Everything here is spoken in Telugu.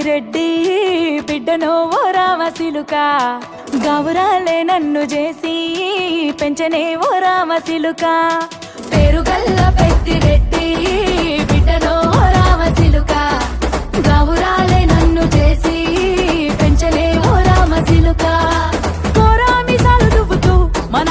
రెడ్డి బిడ్డనో ఓ రామసిలుక గౌరాలే నన్ను చేసి పెంచనే ఓ రామసిలుక పేరుగల్ల పెద్దిరెడ్డి బిడ్డనో ఓ రామసిలుక గౌరాలే నన్ను చేసి పెంచనే ఓ రామసిలుక కోరామిసాలు దువ్వుతూ మన